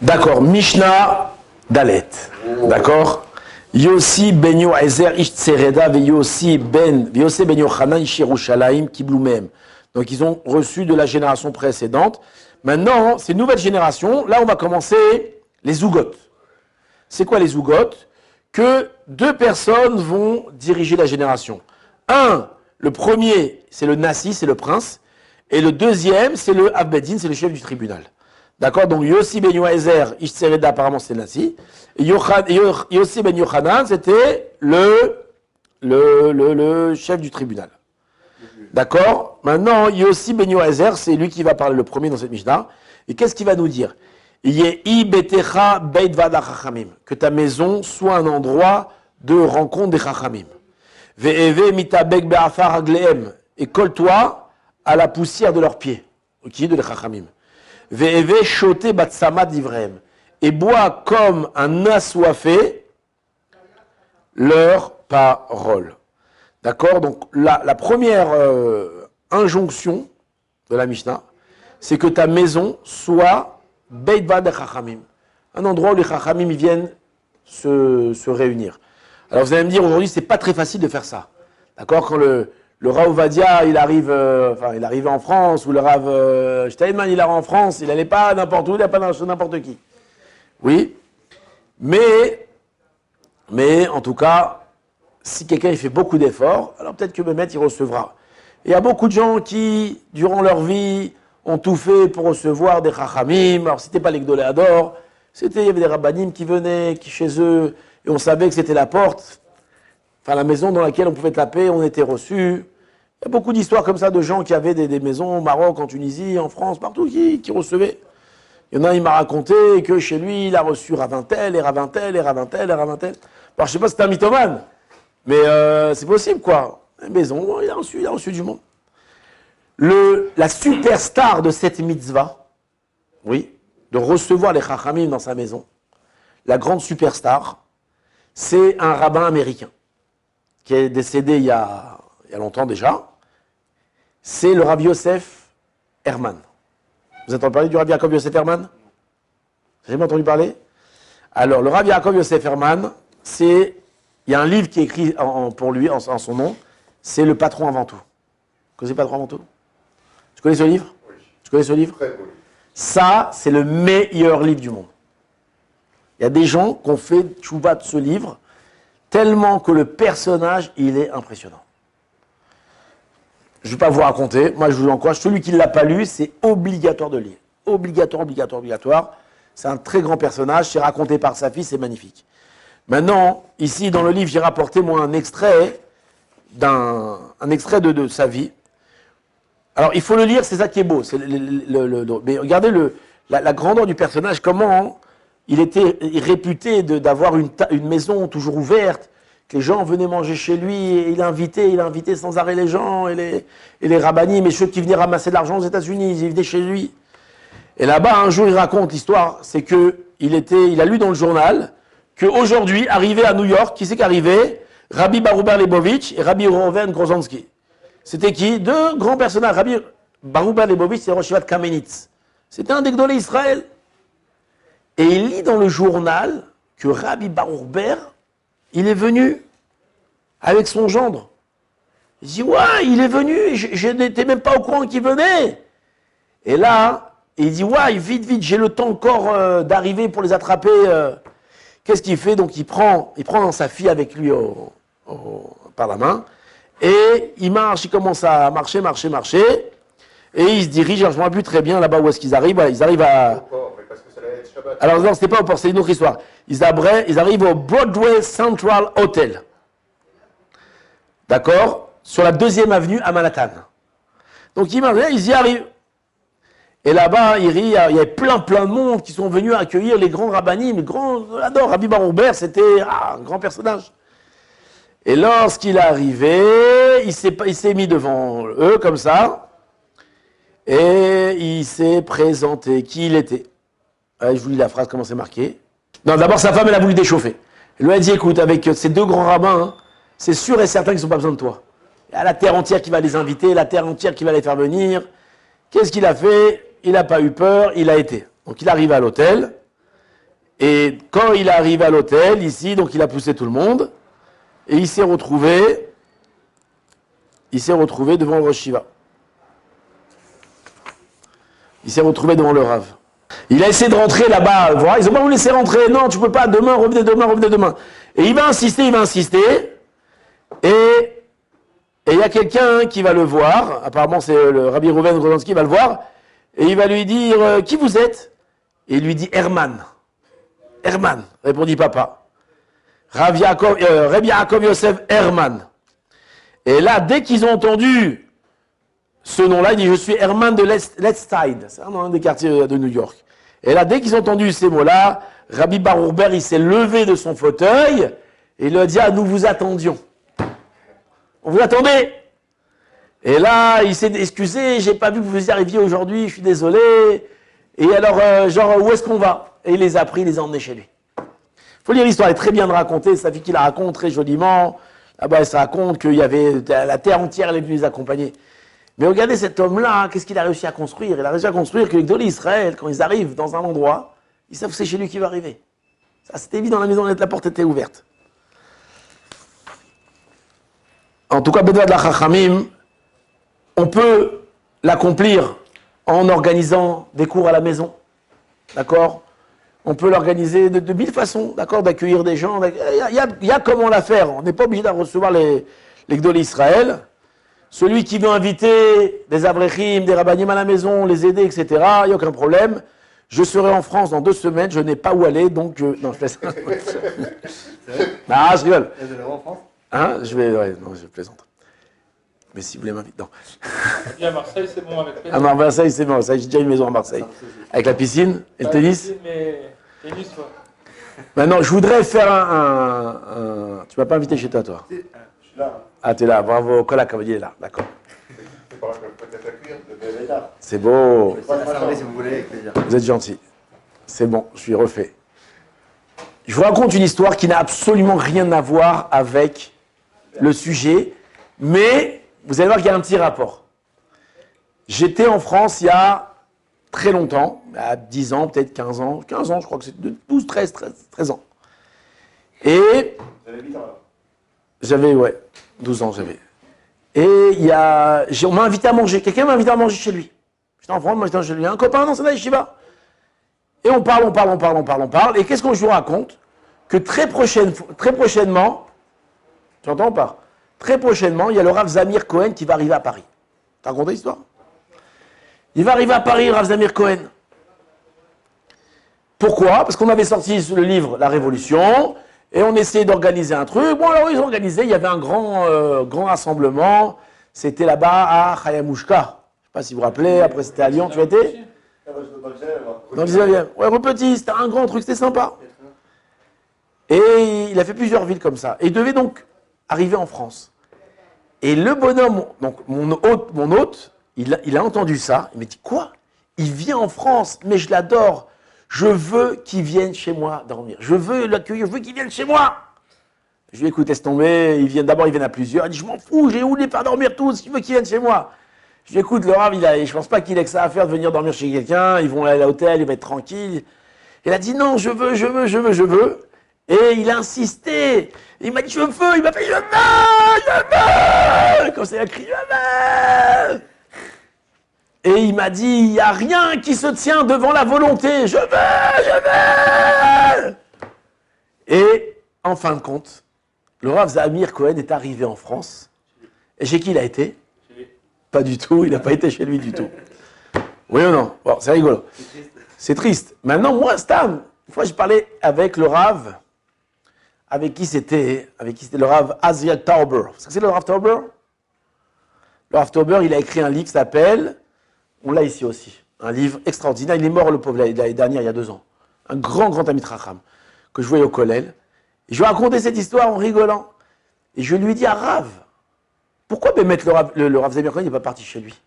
D'accord, Mishnah Dalet. D'accord. Yossi ben Yoezer ish Tsereda ve Yossi ben Yochanan ish Yerushalayim kiblou mem. Donc ils ont reçu de la génération précédente. Maintenant, c'est une nouvelle génération. Là, on va commencer les zougotes. C'est quoi les zougotes? Que deux personnes vont diriger la génération. Le premier, c'est le Nassi, c'est le prince. Et le deuxième, c'est le Abedin, c'est le chef du tribunal. D'accord? Donc Yossi ben Yoezer ish Tsereda, apparemment c'est le Nassi. Et Yossi ben Yochanan, c'était le chef du tribunal. D'accord? Maintenant, Yossi ben Yoezer, c'est lui qui va parler le premier dans cette Mishnah. Et qu'est-ce qu'il va nous dire? Que ta maison soit un endroit de rencontre des Chachamim. Et colle-toi à la poussière de leurs pieds, qui est de les Chachamim. Et bois comme un assoiffé leur parole. D'accord? Donc la première injonction de la Mishnah, c'est que ta maison soit Beit Vad Chachamim, un endroit où les Chachamim viennent se réunir. Alors vous allez me dire, aujourd'hui, c'est pas très facile de faire ça. D'accord? Quand le Rav Ovadia, il arrivait en France, ou le Rav Steinman, il arrive en France, il n'allait pas n'importe où, il n'allait pas n'importe qui. Oui, mais en tout cas, si quelqu'un il fait beaucoup d'efforts, alors peut-être que Mehmet il recevra. Il y a beaucoup de gens qui, durant leur vie, ont tout fait pour recevoir des Chachamim. Alors c'était pas les Gdoléador, il y avait des Rabbanim qui venaient, qui chez eux, et on savait que c'était la porte, enfin la maison dans laquelle on pouvait taper, on était reçus. Il y a beaucoup d'histoires comme ça de gens qui avaient des maisons au Maroc, en Tunisie, en France, partout, qui recevaient. Il y en a un, il m'a raconté que chez lui, il a reçu Ravintel, et Ravintel, et Ravintel, et Ravintel. Alors, je sais pas si c'est un mythomane, mais c'est possible, quoi. Une maison, il a reçu du monde. La superstar de cette mitzvah, oui, de recevoir les Chachamim dans sa maison, la grande superstar, c'est un rabbin américain, qui est décédé il y a longtemps déjà. C'est le Rav Yosef Herman. Vous avez entendu parler du Rav Yaakov Yosef Herman? Vous avez jamais entendu parler? Alors, le Rav Yaakov Yosef Herman, il y a un livre qui est écrit pour lui, en son nom, c'est Le Patron avant tout. Vous connaissez Le Patron avant tout? Tu connais ce livre? Oui. Tu connais ce livre? Très beau. Ça, c'est le meilleur livre du monde. Il y a des gens qui ont fait tchouva de ce livre, tellement que le personnage, il est impressionnant. Je ne vais pas vous raconter, moi je vous encourage, celui qui ne l'a pas lu, c'est obligatoire de lire. Obligatoire. C'est un très grand personnage, c'est raconté par sa fille, c'est magnifique. Maintenant, ici dans le livre, j'ai rapporté moi un extrait de sa vie. Alors il faut le lire, c'est ça qui est beau. Mais regardez la grandeur du personnage, comment il était réputé d'avoir une maison toujours ouverte, que les gens venaient manger chez lui, et il invitait sans arrêt les gens, et les rabbanim, et ceux qui venaient ramasser de l'argent aux États-Unis, ils venaient chez lui. Et là-bas, un jour, il raconte l'histoire, c'est il a lu dans le journal, qu'aujourd'hui, arrivé à New York, qui c'est qu'arrivait? Rabbi Baruber Leibovitch et Rabbi Reuven Grozanski. C'était qui? Deux grands personnages. Rabbi Baruber Leibovitch, c'est Rosh Yeshivat Kamenitz. C'était un des Gdolei Israël. Et il lit dans le journal que Rabbi Baruber, il est venu avec son gendre. Il dit, ouais, il est venu, je n'étais même pas au courant qu'il venait. Et là, il dit, ouais, vite, j'ai le temps encore d'arriver pour les attraper. Qu'est-ce qu'il fait? Donc il prend sa fille avec lui par la main, et il marche, il commence à marcher, et il se dirige, je ne me rappelle plus très bien là-bas où est-ce qu'ils arrivent. Ils arrivent à... Alors non, c'était pas au port, c'est une autre histoire. Ils arrivent au Broadway Central Hotel. D'accord? Sur la 2e avenue à Manhattan. Donc ils y arrivent. Et là-bas, il y avait plein de monde qui sont venus accueillir les grands rabbanim, les grands, j'adore, Rabbi Baruber, c'était un grand personnage. Et lorsqu'il est arrivé, il s'est mis devant eux comme ça, et il s'est présenté qui il était. Je vous lis la phrase, comment c'est marqué. Non, d'abord, sa femme, elle a voulu déchauffer. Elle lui a dit, écoute, avec ces deux grands rabbins, c'est sûr et certain qu'ils n'ont pas besoin de toi. Il y a la terre entière qui va les inviter, la terre entière qui va les faire venir. Qu'est-ce qu'il a fait? Il n'a pas eu peur, il a été. Donc il arrive à l'hôtel, Et quand il est arrivé à l'hôtel, ici, donc il a poussé tout le monde, et il s'est retrouvé devant le Rosh Shiva. Il s'est retrouvé devant le Rav. Il a essayé de rentrer là-bas, voilà, ils n'ont pas voulu laisser rentrer, non, tu peux pas, demain, revenez demain. Et il va insister, et il y a quelqu'un qui va le voir, apparemment c'est le Rabbi Reuven Rodansky qui va le voir, et il va lui dire, qui vous êtes? Et il lui dit, Herman. Herman, répondit papa. Rabbi Yaakov Yosef Herman. Et là, dès qu'ils ont entendu ce nom-là, il dit, je suis Herman de Let's Side, c'est un des quartiers de New York. Et là, dès qu'ils ont entendu ces mots-là, Rabbi Baruch Ber, il s'est levé de son fauteuil, et il leur a dit, ah, nous vous attendions. On vous attendait. Et là, il s'est excusé, j'ai pas vu que vous y arriviez aujourd'hui, je suis désolé. Et alors, genre, où est-ce qu'on va? Et il les a pris, il les a emmenés chez lui. Il faut lire l'histoire, elle est très bien de raconter, sa fille qui la raconte très joliment. Ah ben, ça raconte qu'il y avait la terre entière, elle est venue les accompagner. Mais regardez cet homme-là, qu'est-ce qu'il a réussi à construire? Il a réussi à construire que les Gdolei Israël, quand ils arrivent dans un endroit, ils savent que c'est chez lui qui va arriver. Ça, c'était évident, la maison, la porte était ouverte. En tout cas, Bedvat la Chachamim, on peut l'accomplir en organisant des cours à la maison. D'accord? On peut l'organiser de mille façons, d'accord? D'accueillir des gens. Il y a comment la faire. On n'est pas obligé de recevoir les Gdolei Israël. Celui qui veut inviter des avrechim, des rabbanim à la maison, les aider, etc., il n'y a aucun problème. Je serai en France dans 2 semaines, je n'ai pas où aller, donc non, je plaisante. Ah, je rigole. En France? Hein? Non, je plaisante. Mais si vous voulez m'inviter, non. Et à Marseille, c'est bon avec les... À Marseille, c'est bon. J'ai déjà une maison à Marseille. Avec la piscine et le tennis. Mais tennis, toi. Maintenant, je voudrais faire Tu m'as pas invité chez toi, toi? Je suis là. Ah, tu es là. Bravo. Kolak, il est là. D'accord. C'est pas peut-être accueillir le Bédard. C'est beau. Je vais pas si vous voulez, avec plaisir. Vous êtes gentil. C'est bon, je suis refait. Je vous raconte une histoire qui n'a absolument rien à voir avec le sujet, mais vous allez voir qu'il y a un petit rapport. J'étais en France il y a très longtemps, à 10 ans, peut-être 15 ans, je crois que c'est 12, 13 ans. Et Vous avez 8 ans alors? j'avais, 12 ans j'avais. Et on m'a invité à manger, quelqu'un m'a invité à manger chez lui. J'étais en France, moi j'étais chez lui, un copain dans sa yeshiva. Et on parle, et qu'est-ce qu'on je vous raconte? Que très prochainement, tu entends ou pas? Très prochainement, il y a le Rav Zamir Cohen qui va arriver à Paris. T'as raconté l'histoire? Il va arriver à Paris, le Rav Zamir Cohen. Pourquoi? Parce qu'on avait sorti le livre La Révolution, et on essayait d'organiser un truc. Bon, alors ils ont organisé, il y avait un grand rassemblement, c'était là-bas à Chayamushka. Je ne sais pas si vous vous rappelez, après c'était à Lyon, tu as été? Dans le 19e. Ouais, petit, c'était un grand truc, c'était sympa. Et il a fait plusieurs villes comme ça. Et il devait donc arriver en France. Et le bonhomme, donc mon hôte, il a entendu ça. Il m'a dit, quoi? Il vient en France, mais je l'adore. Je veux qu'il vienne chez moi dormir. Je veux l'accueillir, je veux qu'il vienne chez moi. Je lui ai dit, écoute, laisse tomber. D'abord, ils viennent à plusieurs. Il dit, je m'en fous, j'ai où les faire dormir tous. Il veut qu'ils viennent chez moi. Je lui ai dit, écoute, le Rav, je pense pas qu'il ait que ça à faire de venir dormir chez quelqu'un. Ils vont aller à l'hôtel, il va être tranquille. Il a dit, non, je veux. Et il a insisté. Il m'a dit, je veux. Il m'a fait, je veux. Comme ça, il a crié, je veux. Et il m'a dit, il n'y a rien qui se tient devant la volonté. Je veux. Et en fin de compte, le Rav Zamir Cohen est arrivé en France. Et chez qui il a été? Pas du tout, il n'a pas été chez lui du tout. Oui ou non? Bon, c'est rigolo. C'est triste. Maintenant, moi, Stam, une fois, j'ai parlé avec le Rav, avec qui c'était le Rav Aziel Tauber. Vous savez que c'est le Rav Tauber? Le Rav Tauber, il a écrit un livre qui s'appelle, on l'a ici aussi, un livre extraordinaire. Il est mort, le pauvre, l'année dernière, il y a 2 ans. Un grand ami de Racham, que je voyais au Kollel. Et je lui ai raconté cette histoire en rigolant. Et je lui ai dit à Rav, pourquoi mettre le Rav Zamir Cohen n'est pas parti chez lui?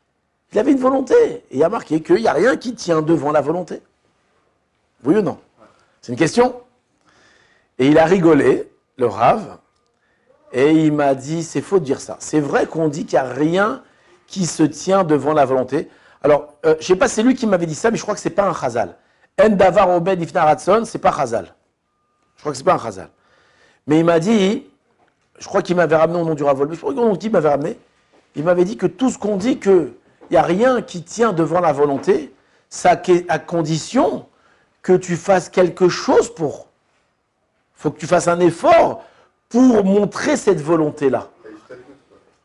Il avait une volonté. Et il a marqué qu'il n'y a rien qui tient devant la volonté. Oui ou non? C'est une question. Et il a rigolé, le Rav, et il m'a dit, c'est faux de dire ça. C'est vrai qu'on dit qu'il n'y a rien qui se tient devant la volonté. Alors, je ne sais pas, c'est lui qui m'avait dit ça, mais je crois que ce n'est pas un chazal. En davar obed ifna ratson, c'est pas Chazal. Je crois que c'est pas un Chazal. Mais il m'a dit, je crois qu'il m'avait ramené au nom du Rav Wolbe, je crois qu'il m'avait ramené, il m'avait dit que tout ce qu'on dit, qu'il n'y a rien qui tient devant la volonté, ça à condition que tu fasses quelque chose pour. Il faut que tu fasses un effort pour montrer cette volonté-là.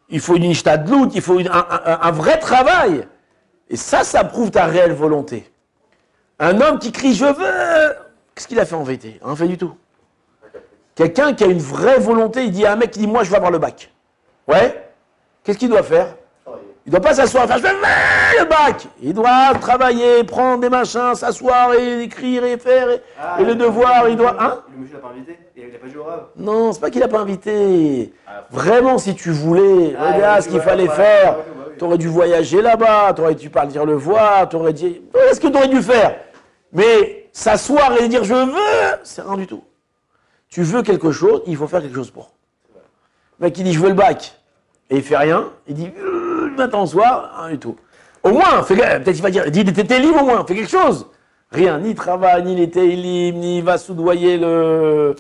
Il faut une ishtadlout, il faut un vrai travail. Et ça prouve ta réelle volonté. Un homme qui crie « je veux », qu'est-ce qu'il a fait en vérité? Rien fait du tout. Quelqu'un qui a une vraie volonté, il dit à un mec qui dit « moi je veux avoir le bac ». Ouais. Qu'est-ce qu'il doit faire? Il ne doit pas s'asseoir et faire « je veux le bac ». Il doit travailler, prendre des machins, s'asseoir et écrire et faire. Et le devoir, il doit... Hein? Le monsieur l'a pas invité? Il n'a pas joué au rave? Non, c'est pas qu'il n'a pas invité. Vraiment, si tu voulais, regarde ce qu'il fallait faire. Tu aurais dû voyager là-bas, tu aurais dû partir le voir, tu aurais dit... Qu'est-ce que tu aurais dû faire? Mais s'asseoir et dire « je veux », c'est rien du tout. Tu veux quelque chose, il faut faire quelque chose pour. Le mec, il dit « je veux le bac ». Et il fait rien, il dit « matin au soir », rien du tout. Au moins, peut-être il va dire « dis t'es libre au moins, fais quelque chose ». Rien, ni travail, ni les télim, ni il va soudoyer le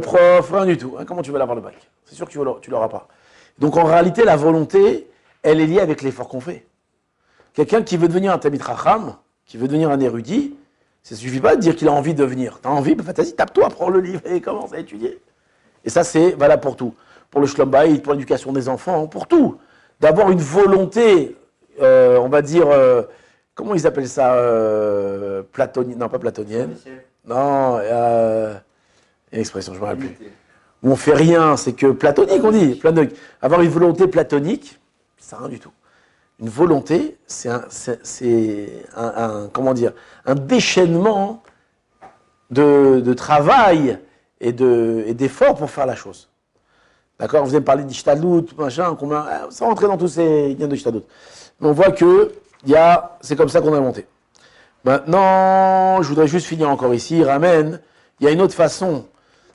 prof, rien du tout. Hein, comment tu vas l'avoir le bac? C'est sûr que tu l'auras pas. Donc en réalité, la volonté, elle est liée avec l'effort qu'on fait. Quelqu'un qui veut devenir un Talmid Chacham, qui veut devenir un érudit, ça ne suffit pas de dire qu'il a envie de devenir. Tu as envie, vas-y, tape-toi, prends le livre et commence à étudier. Et ça, c'est valable pour tout. Pour le Shlom Bayit, pour l'éducation des enfants, pour tout. D'avoir une volonté, on va dire, comment ils appellent ça platonienne, non pas platonienne. Non, une expression, je ne me rappelle plus. Où on fait rien, c'est que platonique, on dit. Platonique. Avoir une volonté platonique, c'est rien du tout. Une volonté, c'est comment dire, un déchaînement de travail et d'efforts pour faire la chose. D'accord? Vous allez me parler d'ishtadlout, machin, sans rentrer dans tous ces liens de ishtadlout. Mais on voit que c'est comme ça qu'on a monté. Maintenant, je voudrais juste finir encore ici. Il ramène, il y a une autre façon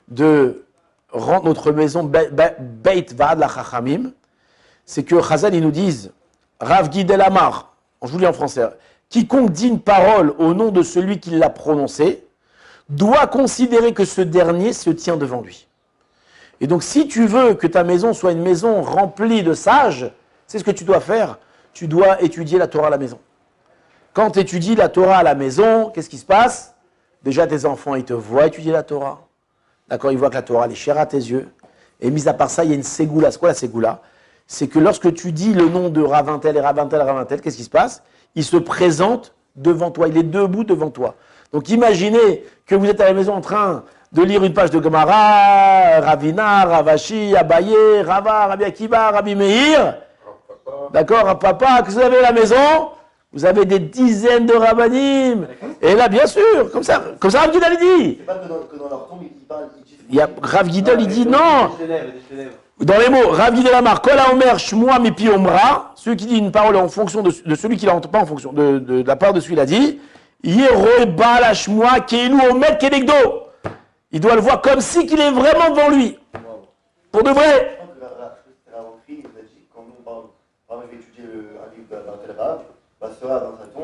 de rendre notre maison Beit Vaad la Chachamim. C'est que Chazal, ils nous disent, Rav Gidel Amar, je vous lis en français, quiconque dit une parole au nom de celui qui l'a prononcée, doit considérer que ce dernier se tient devant lui. Et donc, si tu veux que ta maison soit une maison remplie de sages, c'est ce que tu dois faire. Tu dois étudier la Torah à la maison. Quand tu étudies la Torah à la maison, qu'est-ce qui se passe? Déjà, tes enfants, ils te voient étudier la Torah. D'accord? Ils voient que la Torah, elle est chère à tes yeux. Et mis à part ça, il y a une ségoula. C'est quoi la ségoula? C'est que lorsque tu dis le nom de Ravintel et Ravintel et Ravintel, qu'est-ce qui se passe? Il se présente devant toi. Il est debout devant toi. Donc, imaginez que vous êtes à la maison en train de lire une page de Gemara, Ravina, Ravashi, Abaye, Rava, Rabbi Akiva, Rabbi Meir. D'accord, papa, que vous avez à la maison? Vous avez des dizaines de rabbanim. Et là, bien sûr, comme ça Rav Gidel dit. C'est pas que dans leur tombe, ils parlent. Il y a Rav Gidel, il dit non. Dans les mots, Rav Gidel Amar, Kol HaOmer Shmoa Mipi Omra, celui qui dit une parole en fonction de celui qui l'entend pas en fonction de la part de celui qui l'a dit, Yeroe Baal HaShmoa Keilu Omed Kenegdo. Il doit le voir comme si qu'il est vraiment devant lui. Pour de vrai.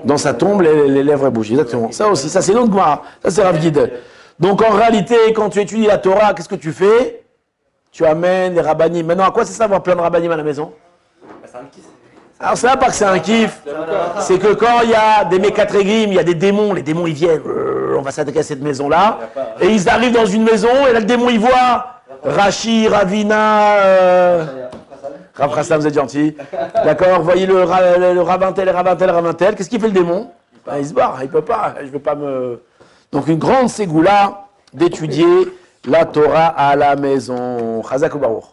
Dans sa tombe, les lèvres bougent. Exactement. Ça aussi, ça c'est l'autre Gemara. Ça c'est Rav Gidel. Donc en réalité, quand tu étudies la Torah, qu'est-ce que tu fais? Tu amènes les rabbanim. Maintenant, à quoi c'est ça avoir plein de rabbanim à la maison? Alors c'est pas que c'est un kiff. C'est que quand il y a des mécatrégrim, il y a des démons, les démons ils viennent, on va s'attaquer à cette maison-là, et ils arrivent dans une maison, et là le démon il voit Rashi, Ravina, Rav Chassam, vous êtes gentil. D'accord, voyez le Ravintel, qu'est-ce qu'il fait le démon? Il se barre, il peut pas, je veux pas me... Donc une grande ségoula d'étudier la Torah à la maison. Chazak ou Baruch.